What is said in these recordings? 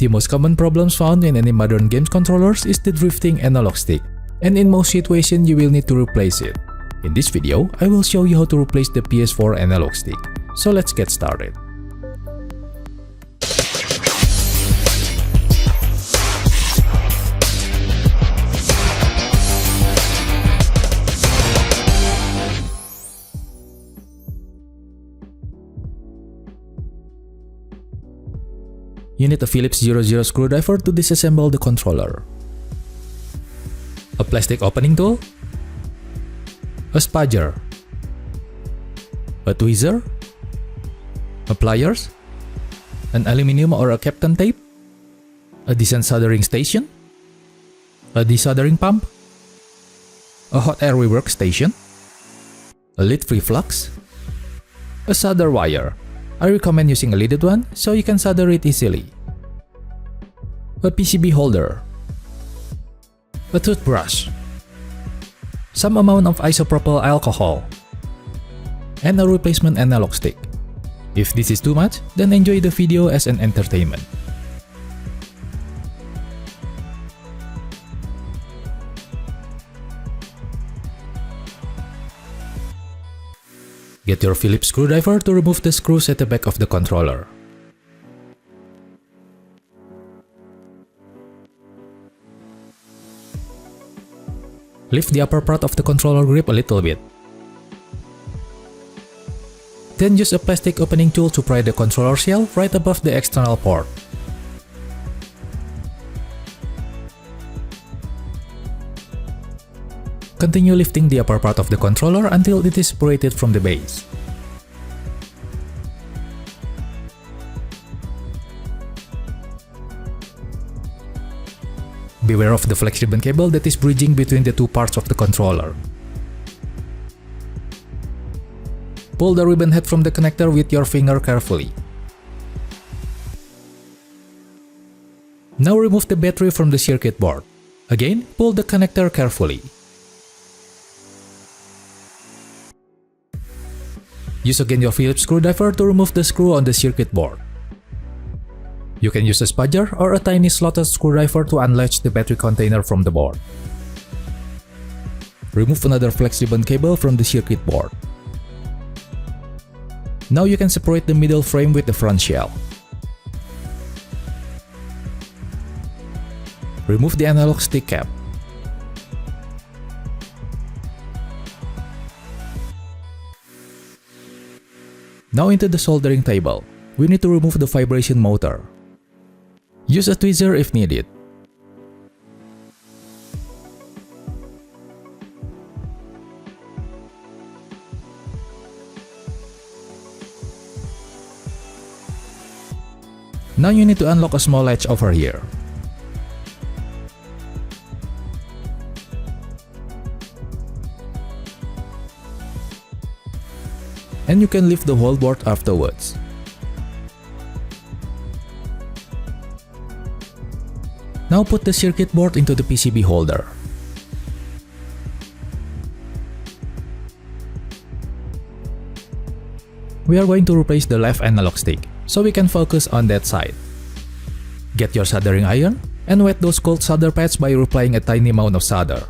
The most common problems found in any modern games controllers is the drifting analog stick, and in most situations you will need to replace it. In this video, I will show you how to replace the PS4 analog stick. So let's get started. You need a Phillips 00 screwdriver to disassemble the controller, a plastic opening tool, a spudger, a tweezer, a pliers, an aluminum or a Kapton tape, a decent soldering station, a desoldering pump, a hot air rework station, a lead-free flux, a solder wire. I recommend using a leaded one so you can solder it easily, a PCB holder, a toothbrush, some amount of isopropyl alcohol, and a replacement analog stick. If this is too much, then enjoy the video as an entertainment. Get your Phillips screwdriver to remove the screws at the back of the controller. Lift the upper part of the controller grip a little bit. Then use a plastic opening tool to pry the controller shell right above the external port. Continue lifting the upper part of the controller until it is separated from the base. Beware of the flex ribbon cable that is bridging between the two parts of the controller. Pull the ribbon head from the connector with your finger carefully. Now remove the battery from the circuit board. Again, pull the connector carefully. Use again your Phillips screwdriver to remove the screw on the circuit board. You can use a spudger or a tiny slotted screwdriver to unlatch the battery container from the board. Remove another flex ribbon cable from the circuit board. Now you can separate the middle frame with the front shell. Remove the analog stick cap. Now into the soldering table. We need to remove the vibration motor. Use a tweezer if needed. Now you need to unlock a small latch over here. And you can lift the whole board afterwards. Now put the circuit board into the PCB holder. We are going to replace the left analog stick, so we can focus on that side. Get your soldering iron and wet those cold solder pads by applying a tiny amount of solder.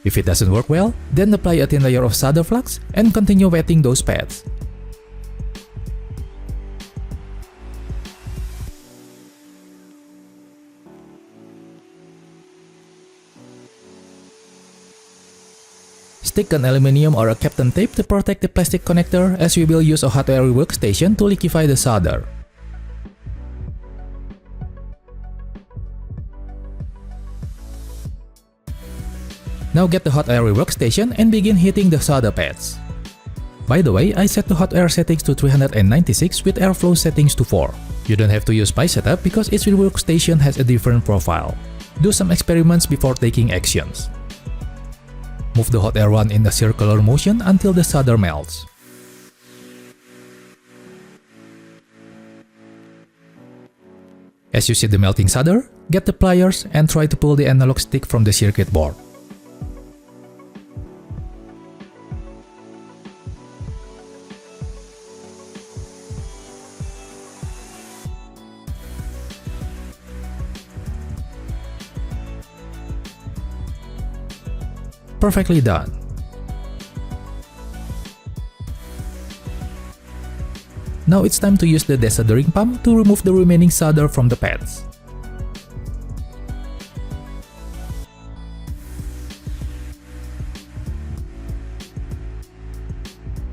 If it doesn't work well, then apply a thin layer of solder flux and continue wetting those pads. Stick an aluminum or a Kapton tape to protect the plastic connector, as we will use a hot air workstation to liquefy the solder. Now get the hot air workstation and begin heating the solder pads. By the way, I set the hot air settings to 396 with airflow settings to 4. You don't have to use my setup because each workstation has a different profile. Do some experiments before taking actions. Move the hot air one in a circular motion until the solder melts. As you see the melting solder, get the pliers and try to pull the analog stick from the circuit board. Perfectly done. Now it's time to use the desoldering pump to remove the remaining solder from the pads.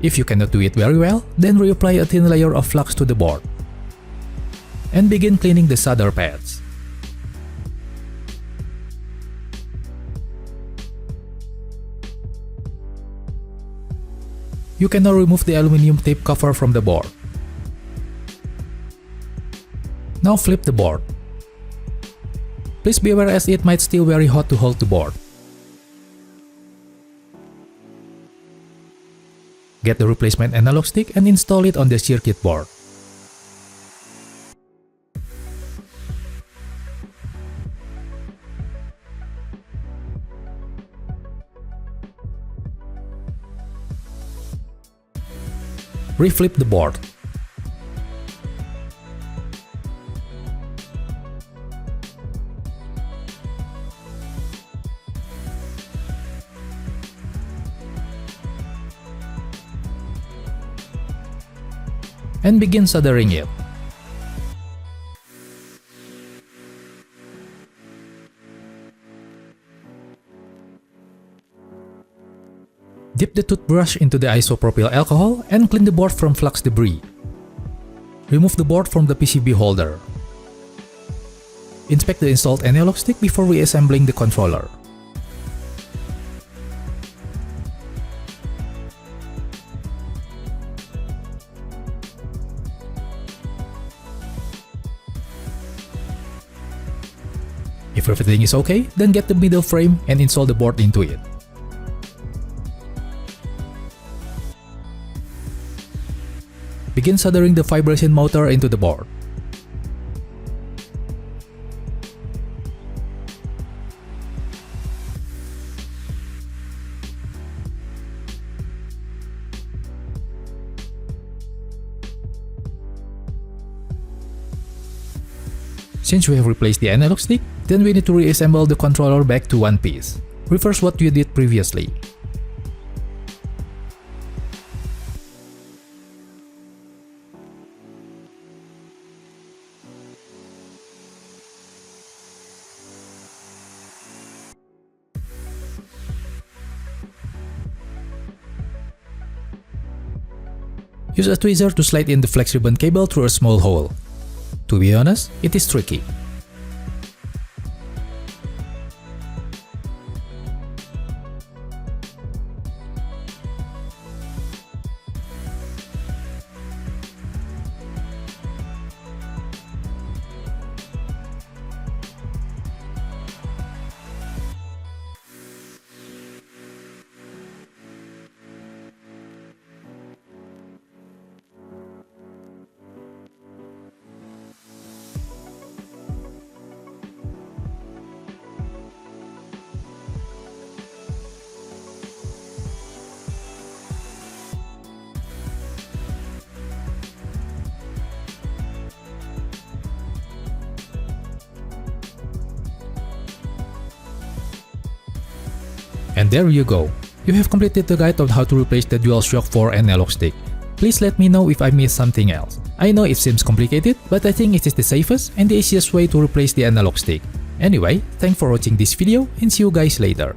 If you cannot do it very well, then reapply a thin layer of flux to the board. And begin cleaning the solder pads. You can now remove the aluminum tape cover from the board. Now flip the board. Please be aware as it might still very hot to hold the board. Get the replacement analog stick and install it on the circuit board. Reflip the board. And begin soldering it. Dip the toothbrush into the isopropyl alcohol and clean the board from flux debris. Remove the board from the PCB holder. Inspect the installed analog stick before reassembling the controller. If everything is okay, then get the middle frame and install the board into it. Begin soldering the vibration motor into the board. Since we have replaced the analog stick, then we need to reassemble the controller back to one piece. Reverse what you did previously. Use a tweezer to slide in the flex ribbon cable through a small hole. To be honest, it is tricky. And there you go. You have completed the guide on how to replace the Dualshock 4 analog stick. Please let me know if I missed something else. I know it seems complicated, but I think it is the safest and the easiest way to replace the analog stick. Anyway, thanks for watching this video and see you guys later.